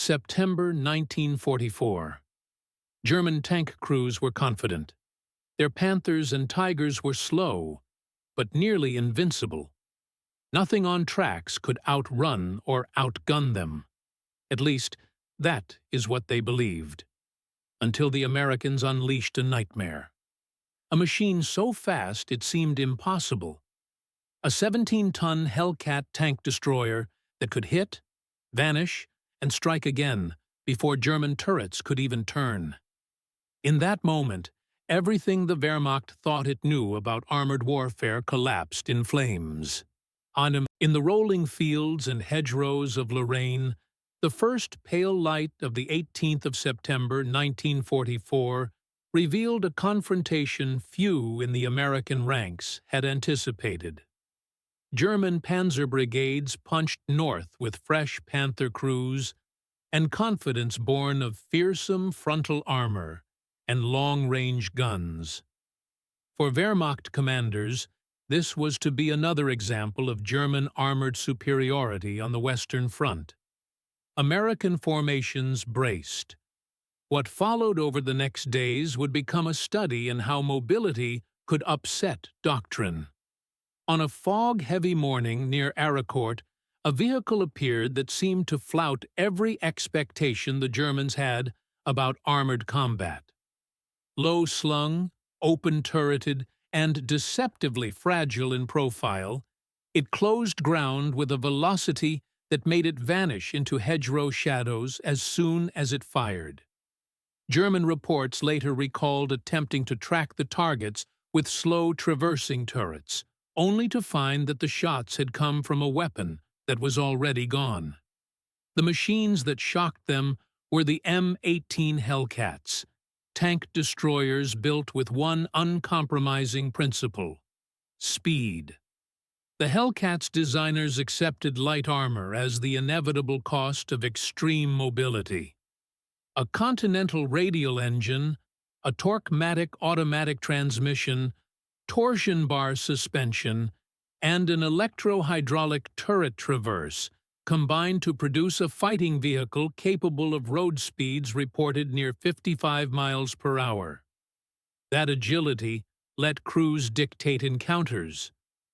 September 1944. German tank crews were confident. Their Panthers and Tigers were slow, but nearly invincible. Nothing on tracks could outrun or outgun them. At least, that is what they believed. Until the Americans unleashed a nightmare. A machine so fast it seemed impossible. A 17-ton Hellcat tank destroyer that could hit, vanish, and strike again before German turrets could even turn. In that moment, everything the Wehrmacht thought it knew about armored warfare collapsed in flames. In the rolling fields and hedgerows of Lorraine, the first pale light of the 18th of September 1944 revealed a confrontation few in the American ranks had anticipated. German panzer brigades punched north with fresh Panther crews and confidence born of fearsome frontal armor and long-range guns. For Wehrmacht commanders, this was to be another example of German armored superiority on the Western Front. American formations braced. What followed over the next days would become a study in how mobility could upset doctrine. On a fog-heavy morning near Arracourt, a vehicle appeared that seemed to flout every expectation the Germans had about armored combat. Low-slung, open-turreted, and deceptively fragile in profile, it closed ground with a velocity that made it vanish into hedgerow shadows as soon as it fired. German reports later recalled attempting to track the targets with slow traversing turrets, only to find that the shots had come from a weapon that was already gone. The machines that shocked them were the M18 Hellcats, tank destroyers built with one uncompromising principle: speed. The Hellcats' designers accepted light armor as the inevitable cost of extreme mobility. A continental radial engine, a torque-matic automatic transmission, torsion bar suspension, and an electro-hydraulic turret traverse combined to produce a fighting vehicle capable of road speeds reported near 55 miles per hour. That agility let crews dictate encounters,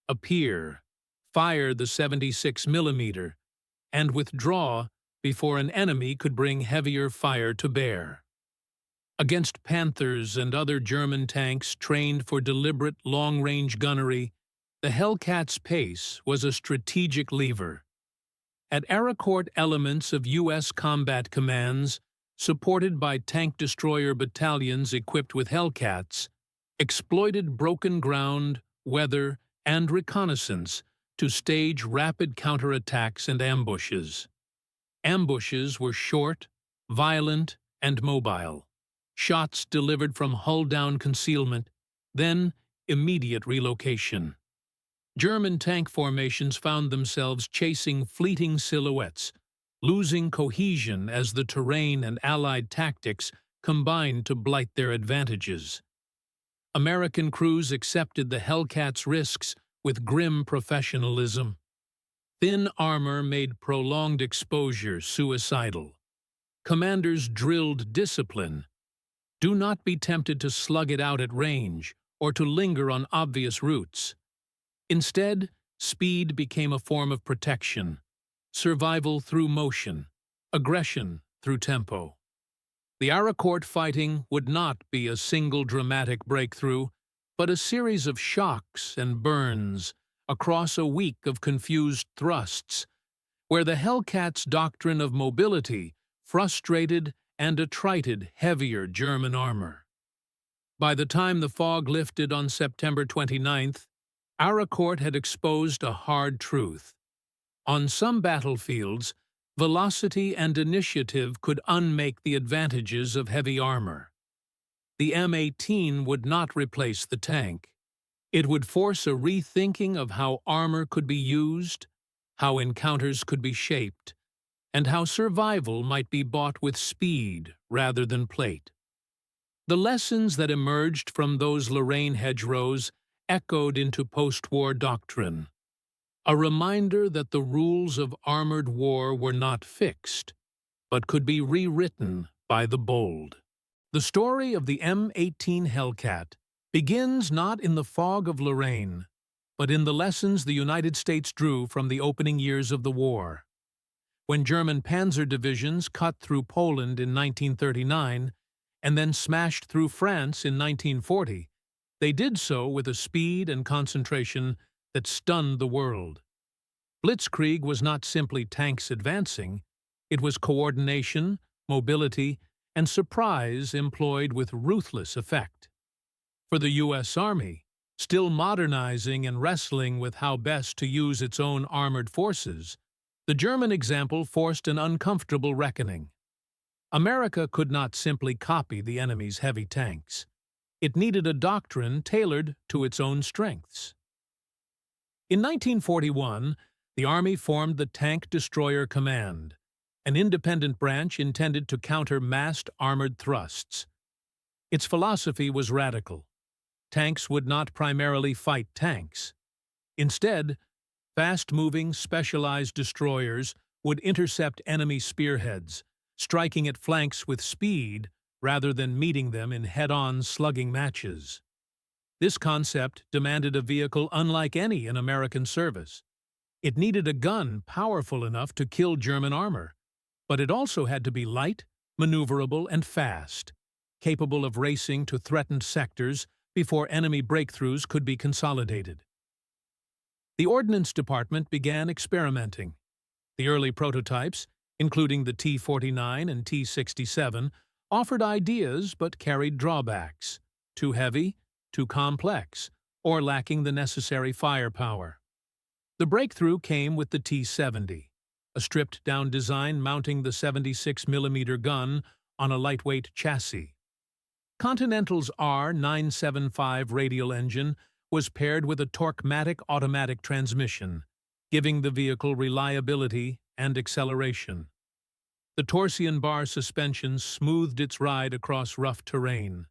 appear, fire the 76mm, and withdraw before an enemy could bring heavier fire to bear. Against Panthers and other German tanks trained for deliberate long-range gunnery, the Hellcat's pace was a strategic lever. At Arracourt, elements of U.S. combat commands, supported by tank destroyer battalions equipped with Hellcats, exploited broken ground, weather, and reconnaissance to stage rapid counterattacks and ambushes. Ambushes were short, violent, and mobile. Shots delivered from hull-down concealment, then immediate relocation. German tank formations found themselves chasing fleeting silhouettes, losing cohesion as the terrain and Allied tactics combined to blight their advantages. American crews accepted the Hellcats' risks with grim professionalism. Thin armor made prolonged exposure suicidal. Commanders drilled discipline. Do not be tempted to slug it out at range or to linger on obvious routes. Instead, speed became a form of protection, survival through motion, aggression through tempo. The Arracourt fighting would not be a single dramatic breakthrough, but a series of shocks and burns across a week of confused thrusts, where the Hellcats' doctrine of mobility frustrated and attrited heavier German armor. By the time the fog lifted on September 29th, Arracourt had exposed a hard truth. On some battlefields, velocity and initiative could unmake the advantages of heavy armor. The M18 would not replace the tank. It would force a rethinking of how armor could be used, how encounters could be shaped, and how survival might be bought with speed rather than plate. The lessons that emerged from those Lorraine hedgerows echoed into post-war doctrine. A reminder that the rules of armored war were not fixed, but could be rewritten by the bold. The story of the M18 Hellcat begins not in the fog of Lorraine, but in the lessons the United States drew from the opening years of the war. When German panzer divisions cut through Poland in 1939 and then smashed through France in 1940, they did so with a speed and concentration that stunned the world. Blitzkrieg was not simply tanks advancing, it was coordination, mobility, and surprise employed with ruthless effect. For the U.S. Army, still modernizing and wrestling with how best to use its own armored forces, the German example forced an uncomfortable reckoning. America could not simply copy the enemy's heavy tanks. It needed a doctrine tailored to its own strengths. In 1941, the Army formed the Tank Destroyer Command, an independent branch intended to counter massed armored thrusts. Its philosophy was radical. Tanks would not primarily fight tanks. Instead, fast-moving, specialized destroyers would intercept enemy spearheads, striking at flanks with speed rather than meeting them in head-on slugging matches. This concept demanded a vehicle unlike any in American service. It needed a gun powerful enough to kill German armor, but it also had to be light, maneuverable, and fast, capable of racing to threatened sectors before enemy breakthroughs could be consolidated. The Ordnance Department began experimenting. The early prototypes, including the T-49 and T-67, offered ideas but carried drawbacks: too heavy, too complex, or lacking the necessary firepower. The breakthrough came with the T-70, a stripped-down design mounting the 76mm gun on a lightweight chassis. Continental's R975 radial engine was paired with a Torque-matic automatic transmission, giving the vehicle reliability and acceleration. The torsion bar suspension smoothed its ride across rough terrain.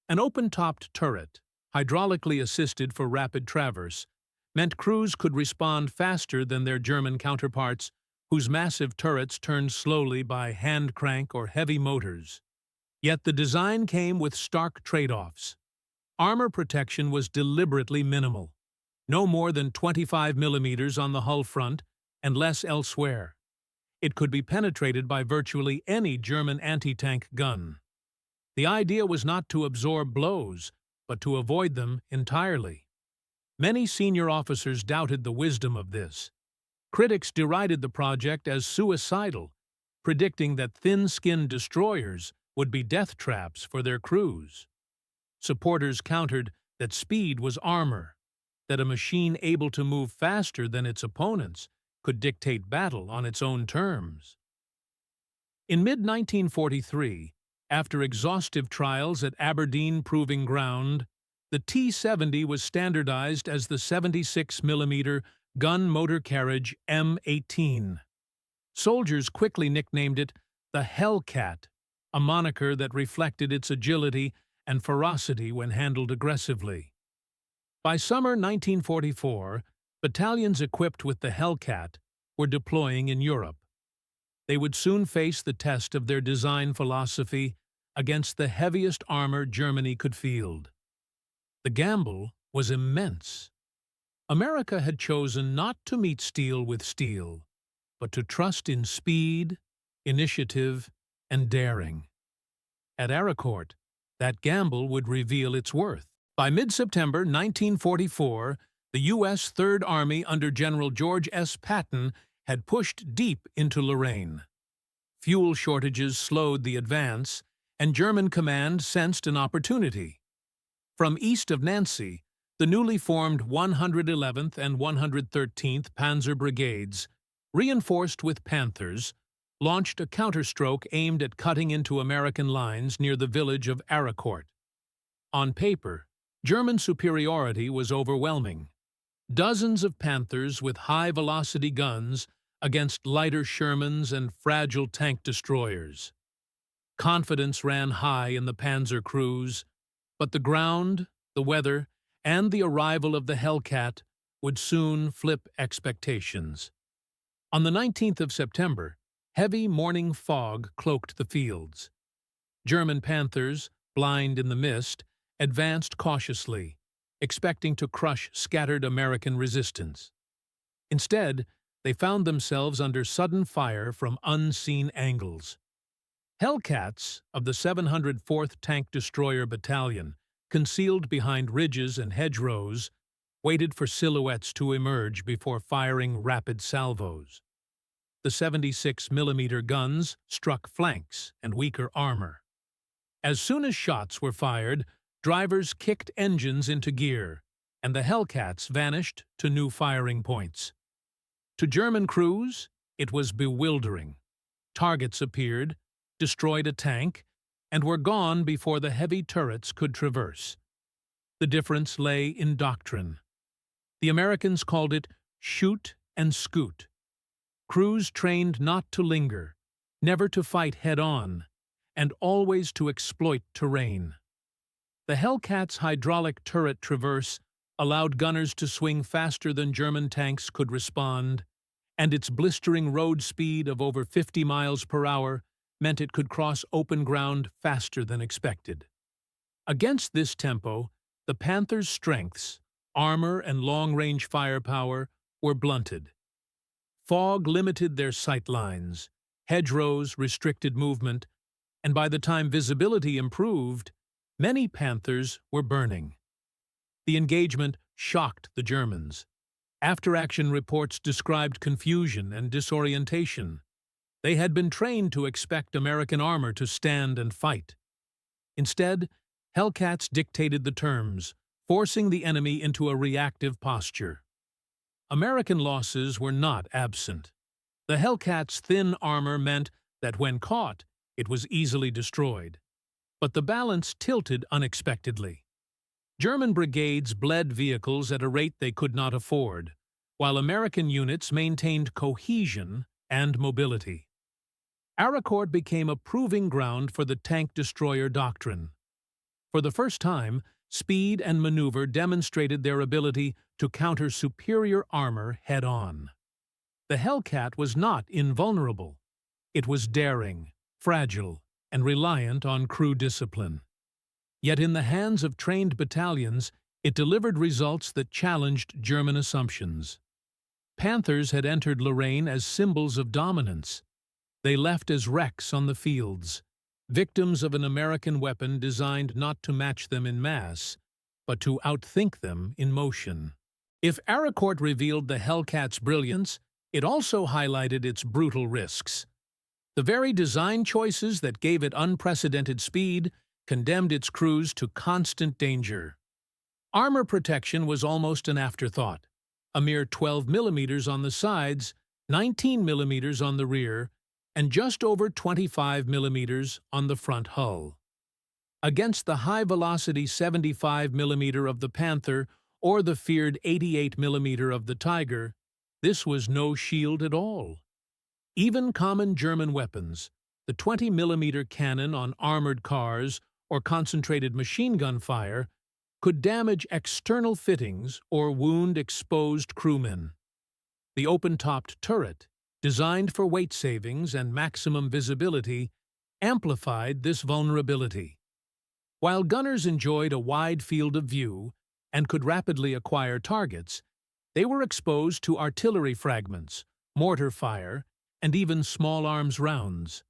An open-topped turret, hydraulically assisted for rapid traverse, meant crews could respond faster than their German counterparts, whose massive turrets turned slowly by hand crank or heavy motors. Yet the design came with stark trade-offs. Armor protection was deliberately minimal, no more than 25mm on the hull front and less elsewhere. It could be penetrated by virtually any German anti-tank gun. The idea was not to absorb blows, but to avoid them entirely. Many senior officers doubted the wisdom of this. Critics derided the project as suicidal, predicting that thin-skinned destroyers would be death traps for their crews. Supporters countered that speed was armor, that a machine able to move faster than its opponents could dictate battle on its own terms. In mid-1943, after exhaustive trials at Aberdeen Proving Ground, the T-70 was standardized as the 76mm gun motor carriage M18. Soldiers quickly nicknamed it the Hellcat, a moniker that reflected its agility and ferocity when handled aggressively. By summer 1944, battalions equipped with the Hellcat were deploying in Europe. They would soon face the test of their design philosophy against the heaviest armor Germany could field. The gamble was immense. America had chosen not to meet steel with steel, but to trust in speed, initiative, and daring. At Arracourt, that gamble would reveal its worth. By mid-September 1944, the U.S. Third Army under General George S. Patton had pushed deep into Lorraine. Fuel shortages slowed the advance, and German command sensed an opportunity. From east of Nancy, the newly formed 111th and 113th Panzer Brigades, reinforced with Panthers, launched a counterstroke aimed at cutting into American lines near the village of Arracourt. On paper, German superiority was overwhelming. Dozens of Panthers with high-velocity guns against lighter Shermans and fragile tank destroyers. Confidence ran high in the Panzer crews, but the ground, the weather, and the arrival of the Hellcat would soon flip expectations. On the 19th of September, Heavy morning fog cloaked the fields. German Panthers, blind in the mist, advanced cautiously, expecting to crush scattered American resistance. Instead, they found themselves under sudden fire from unseen angles. Hellcats of the 704th Tank Destroyer Battalion, concealed behind ridges and hedgerows, waited for silhouettes to emerge before firing rapid salvos. The 76mm guns struck flanks and weaker armor. As soon as shots were fired, drivers kicked engines into gear, and the Hellcats vanished to new firing points. To German crews, it was bewildering. Targets appeared, destroyed a tank, and were gone before the heavy turrets could traverse. The difference lay in doctrine. The Americans called it shoot and scoot. Crews trained not to linger, never to fight head-on, and always to exploit terrain. The Hellcat's hydraulic turret traverse allowed gunners to swing faster than German tanks could respond, and its blistering road speed of over 50 miles per hour meant it could cross open ground faster than expected. Against this tempo, the Panther's strengths, armor and long-range firepower, were blunted. Fog limited their sight lines, hedgerows restricted movement, and by the time visibility improved, many Panthers were burning. The engagement shocked the Germans. After-action reports described confusion and disorientation. They had been trained to expect American armor to stand and fight. Instead, Hellcats dictated the terms, forcing the enemy into a reactive posture. American losses were not absent. The Hellcats' thin armor meant that when caught, it was easily destroyed. But the balance tilted unexpectedly. German brigades bled vehicles at a rate they could not afford, while American units maintained cohesion and mobility. Arracourt became a proving ground for the tank destroyer doctrine. For the first time, speed and maneuver demonstrated their ability to counter superior armor head-on. The Hellcat was not invulnerable. It was daring, fragile, and reliant on crew discipline. Yet in the hands of trained battalions, it delivered results that challenged German assumptions. Panthers had entered Lorraine as symbols of dominance. They left as wrecks on the fields, victims of an American weapon designed not to match them in mass, but to outthink them in motion. If Arracourt revealed the Hellcat's brilliance, it also highlighted its brutal risks. The very design choices that gave it unprecedented speed condemned its crews to constant danger. Armor protection was almost an afterthought, a mere 12 millimeters on the sides, 19 millimeters on the rear, and just over 25 millimeters on the front hull. Against the high-velocity 75 millimeter of the Panther or the feared 88 millimeter of the Tiger, this was no shield at all. Even common German weapons, the 20 millimeter cannon on armored cars or concentrated machine gun fire, could damage external fittings or wound exposed crewmen. The open-topped turret, designed for weight savings and maximum visibility, amplified this vulnerability. While gunners enjoyed a wide field of view and could rapidly acquire targets, they were exposed to artillery fragments, mortar fire, and even small arms rounds.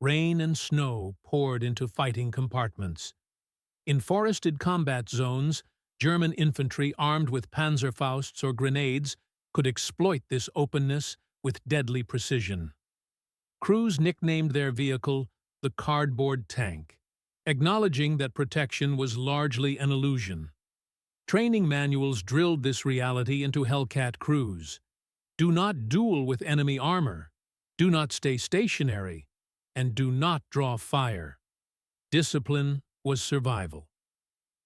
Rain and snow poured into fighting compartments. In forested combat zones, German infantry armed with Panzerfausts or grenades could exploit this openness with deadly precision. Crews nicknamed their vehicle the cardboard tank, acknowledging that protection was largely an illusion. Training manuals drilled this reality into Hellcat crews. Do not duel with enemy armor, do not stay stationary, and do not draw fire. Discipline was survival.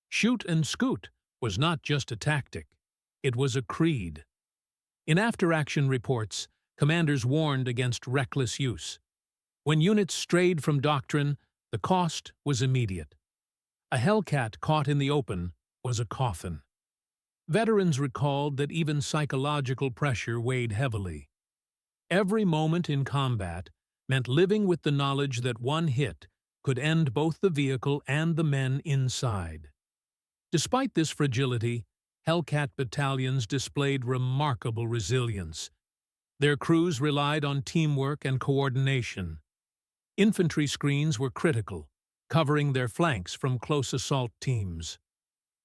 Shoot and scoot was not just a tactic, it was a creed. In after-action reports, commanders warned against reckless use. When units strayed from doctrine, the cost was immediate. A Hellcat caught in the open was a coffin. Veterans recalled that even psychological pressure weighed heavily. Every moment in combat meant living with the knowledge that one hit could end both the vehicle and the men inside. Despite this fragility, Hellcat battalions displayed remarkable resilience. Their crews relied on teamwork and coordination. Infantry screens were critical, covering their flanks from close assault teams.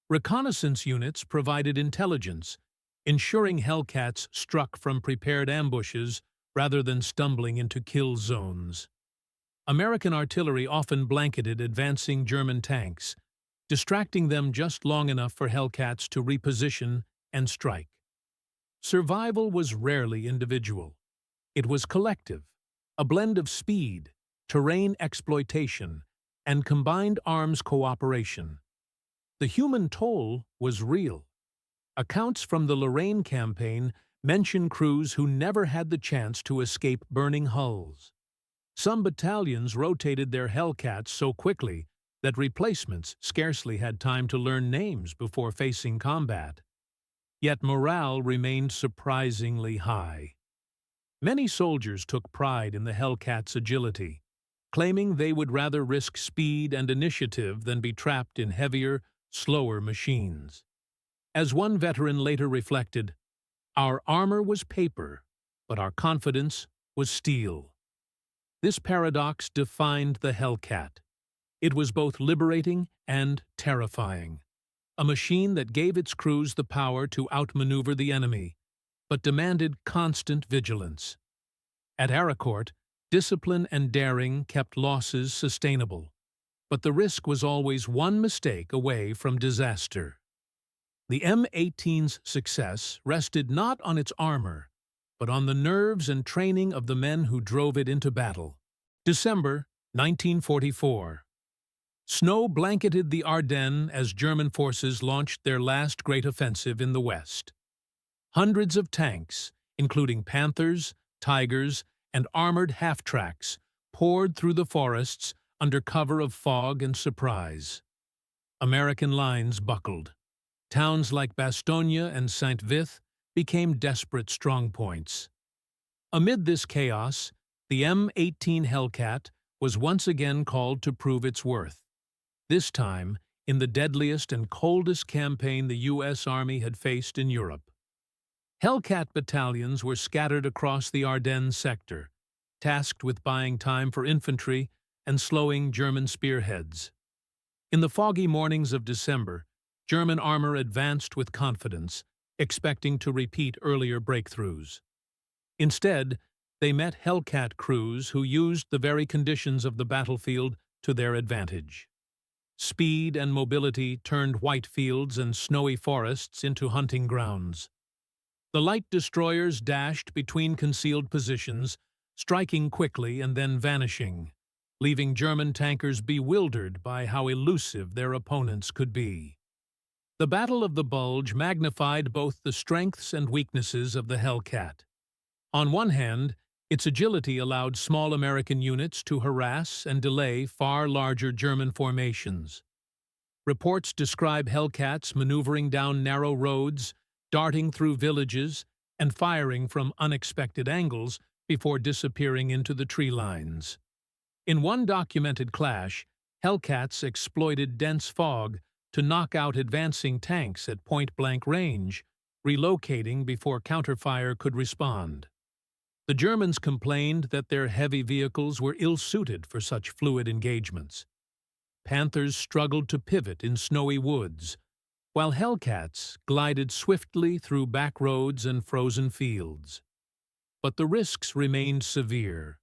Reconnaissance units provided intelligence, ensuring Hellcats struck from prepared ambushes rather than stumbling into kill zones. American artillery often blanketed advancing German tanks, distracting them just long enough for Hellcats to reposition and strike. Survival was rarely individual. It was collective, a blend of speed, terrain exploitation, and combined arms cooperation. The human toll was real. Accounts from the Lorraine campaign mention crews who never had the chance to escape burning hulls. Some battalions rotated their Hellcats so quickly that replacements scarcely had time to learn names before facing combat. Yet morale remained surprisingly high. Many soldiers took pride in the Hellcats' agility, claiming they would rather risk speed and initiative than be trapped in heavier, slower machines. As one veteran later reflected, "Our armor was paper, but our confidence was steel." This paradox defined the Hellcat. It was both liberating and terrifying, a machine that gave its crews the power to outmaneuver the enemy, but demanded constant vigilance. At Arracourt, discipline and daring kept losses sustainable, but the risk was always one mistake away from disaster. The M18's success rested not on its armor, but on the nerves and training of the men who drove it into battle. December 1944. Snow blanketed the Ardennes as German forces launched their last great offensive in the West. Hundreds of tanks, including Panthers, Tigers, and armored half-tracks, poured through the forests under cover of fog and surprise. American lines buckled. Towns like Bastogne and Saint-Vith became desperate strongpoints. Amid this chaos, the M18 Hellcat was once again called to prove its worth. This time, in the deadliest and coldest campaign the U.S. Army had faced in Europe. Hellcat battalions were scattered across the Ardennes sector, tasked with buying time for infantry and slowing German spearheads. In the foggy mornings of December, German armor advanced with confidence, expecting to repeat earlier breakthroughs. Instead, they met Hellcat crews who used the very conditions of the battlefield to their advantage. Speed and mobility turned white fields and snowy forests into hunting grounds. The light destroyers dashed between concealed positions, striking quickly and then vanishing, leaving German tankers bewildered by how elusive their opponents could be. The Battle of the Bulge magnified both the strengths and weaknesses of the Hellcat. On one hand, its agility allowed small American units to harass and delay far larger German formations. Reports describe Hellcats maneuvering down narrow roads, darting through villages, and firing from unexpected angles before disappearing into the tree lines. In one documented clash, Hellcats exploited dense fog to knock out advancing tanks at point-blank range, relocating before counterfire could respond. The Germans complained that their heavy vehicles were ill-suited for such fluid engagements. Panthers struggled to pivot in snowy woods, while Hellcats glided swiftly through back roads and frozen fields. But the risks remained severe.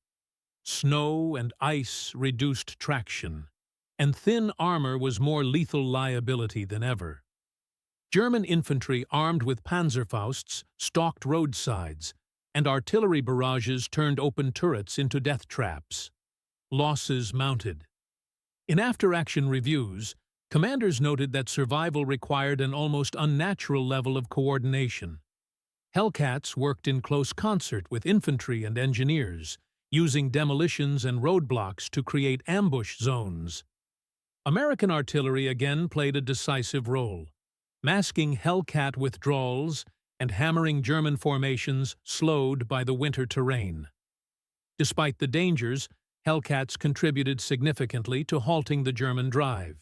Snow and ice reduced traction, and thin armor was more lethal liability than ever. German infantry armed with Panzerfausts stalked roadsides, and artillery barrages turned open turrets into death traps. Losses mounted. In after-action reviews, commanders noted that survival required an almost unnatural level of coordination. Hellcats worked in close concert with infantry and engineers, using demolitions and roadblocks to create ambush zones. American artillery again played a decisive role, masking Hellcat withdrawals and hammering German formations slowed by the winter terrain. Despite the dangers, Hellcats contributed significantly to halting the German drive.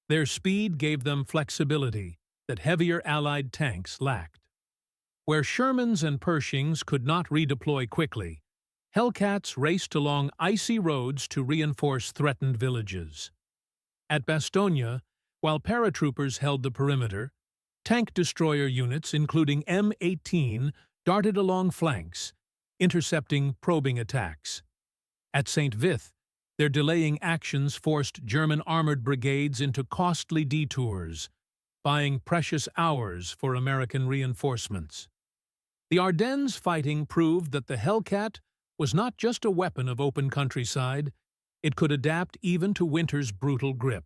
Their speed gave them flexibility that heavier Allied tanks lacked. Where Shermans and Pershings could not redeploy quickly, Hellcats raced along icy roads to reinforce threatened villages. At Bastogne, while paratroopers held the perimeter, tank destroyer units, including M18, darted along flanks, intercepting probing attacks. At St. Vith, their delaying actions forced German armored brigades into costly detours, buying precious hours for American reinforcements. The Ardennes fighting proved that the Hellcat was not just a weapon of open countryside, it could adapt even to winter's brutal grip.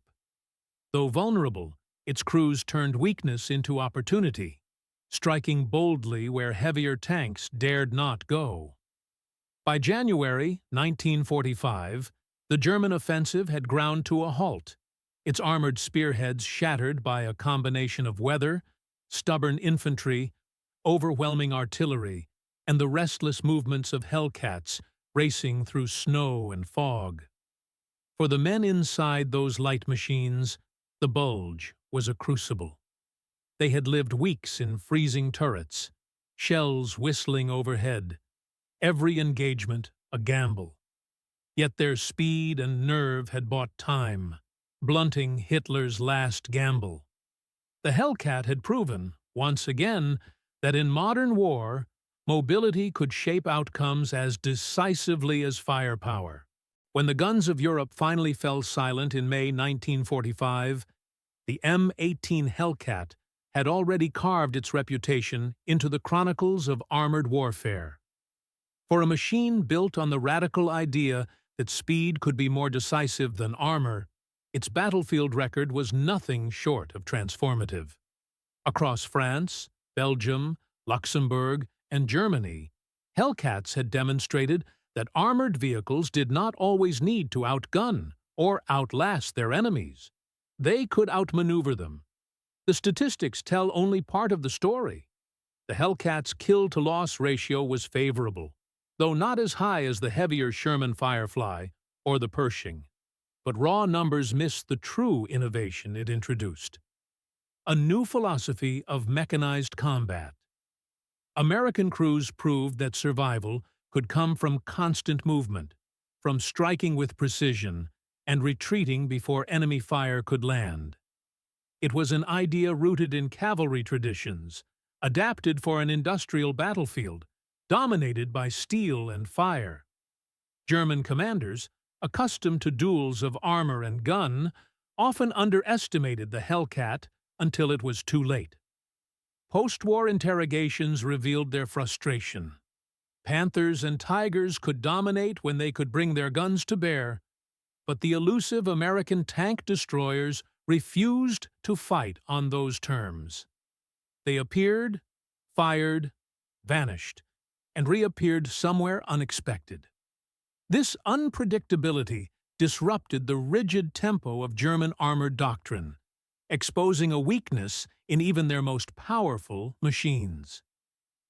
Though vulnerable, its crews turned weakness into opportunity, striking boldly where heavier tanks dared not go. By January 1945, the German offensive had ground to a halt, its armored spearheads shattered by a combination of weather, stubborn infantry, overwhelming artillery, and the restless movements of Hellcats racing through snow and fog. For the men inside those light machines, the Bulge was a crucible. They had lived weeks in freezing turrets, shells whistling overhead, every engagement a gamble. Yet their speed and nerve had bought time, blunting Hitler's last gamble. The Hellcat had proven, once again, that in modern war, mobility could shape outcomes as decisively as firepower. When the guns of Europe finally fell silent in May 1945, the M18 Hellcat had already carved its reputation into the chronicles of armored warfare. For a machine built on the radical idea that speed could be more decisive than armor, its battlefield record was nothing short of transformative. Across France, Belgium, Luxembourg, and Germany, Hellcats had demonstrated that armored vehicles did not always need to outgun or outlast their enemies. They could outmaneuver them. The statistics tell only part of the story. The Hellcat's kill-to-loss ratio was favorable, though not as high as the heavier Sherman Firefly or the Pershing. But raw numbers missed the true innovation it introduced: a new philosophy of mechanized combat. American crews proved that survival could come from constant movement, from striking with precision and retreating before enemy fire could land. It was an idea rooted in cavalry traditions, adapted for an industrial battlefield, dominated by steel and fire. German commanders, accustomed to duels of armor and gun, often underestimated the Hellcat until it was too late. Post-war interrogations revealed their frustration. Panthers and Tigers could dominate when they could bring their guns to bear, but the elusive American tank destroyers refused to fight on those terms. They appeared, fired, vanished, and reappeared somewhere unexpected. This unpredictability disrupted the rigid tempo of German armored doctrine, exposing a weakness in even their most powerful machines.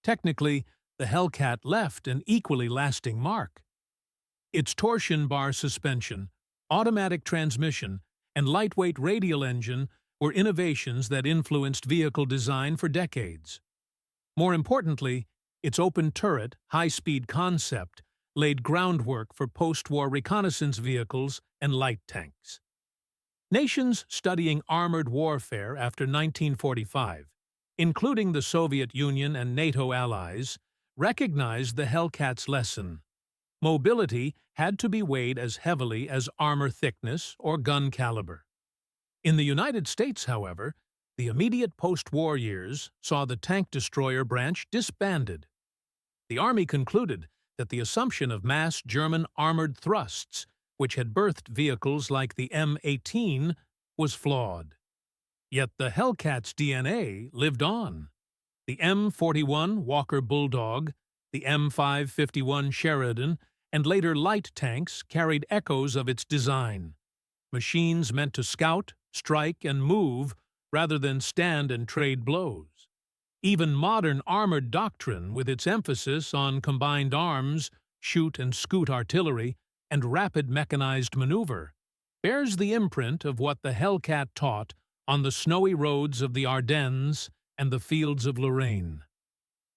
Technically, the Hellcat left an equally lasting mark. Its torsion bar suspension, automatic transmission, and lightweight radial engine were innovations that influenced vehicle design for decades. More importantly, its open turret, high-speed concept laid groundwork for post-war reconnaissance vehicles and light tanks. Nations studying armored warfare after 1945, including the Soviet Union and NATO allies, recognized the Hellcat's lesson. Mobility had to be weighed as heavily as armor thickness or gun caliber. In the United States, however, the immediate post-war years saw the tank destroyer branch disbanded. The Army concluded that the assumption of mass German armored thrusts, which had birthed vehicles like the M18, was flawed. Yet the Hellcat's DNA lived on. The M41 Walker Bulldog, the M551 Sheridan, and later light tanks carried echoes of its design. Machines meant to scout, strike, and move rather than stand and trade blows. Even modern armored doctrine, with its emphasis on combined arms, shoot and scoot artillery, and rapid mechanized maneuver, bears the imprint of what the Hellcat taught on the snowy roads of the Ardennes and the fields of Lorraine.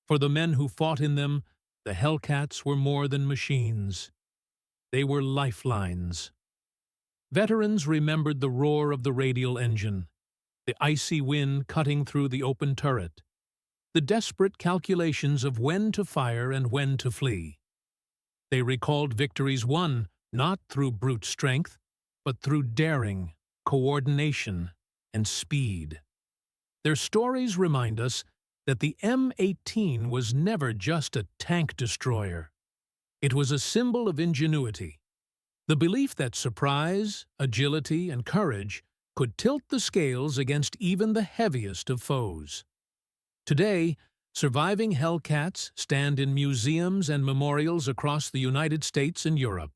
For the men who fought in them, the Hellcats were more than machines. They were lifelines. Veterans remembered the roar of the radial engine, the icy wind cutting through the open turret, the desperate calculations of when to fire and when to flee. They recalled victories won not through brute strength, but through daring, coordination, and speed. Their stories remind us that the M18 was never just a tank destroyer. It was a symbol of ingenuity, the belief that surprise, agility, and courage could tilt the scales against even the heaviest of foes. Today, surviving Hellcats stand in museums and memorials across the United States and Europe.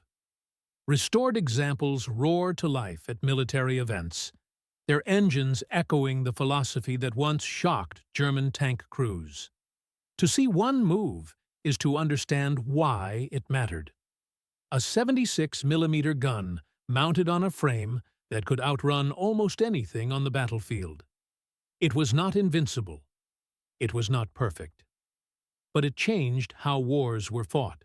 Restored examples roar to life at military events, their engines echoing the philosophy that once shocked German tank crews. To see one move is to understand why it mattered. A 76mm gun mounted on a frame that could outrun almost anything on the battlefield. It was not invincible. It was not perfect. But it changed how wars were fought.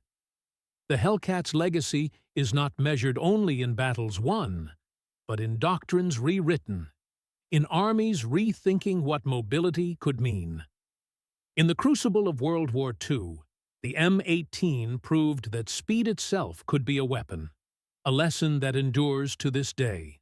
The Hellcat's legacy is not measured only in battles won, but in doctrines rewritten, in armies rethinking what mobility could mean. In the crucible of World War II, the M18 proved that speed itself could be a weapon, a lesson that endures to this day.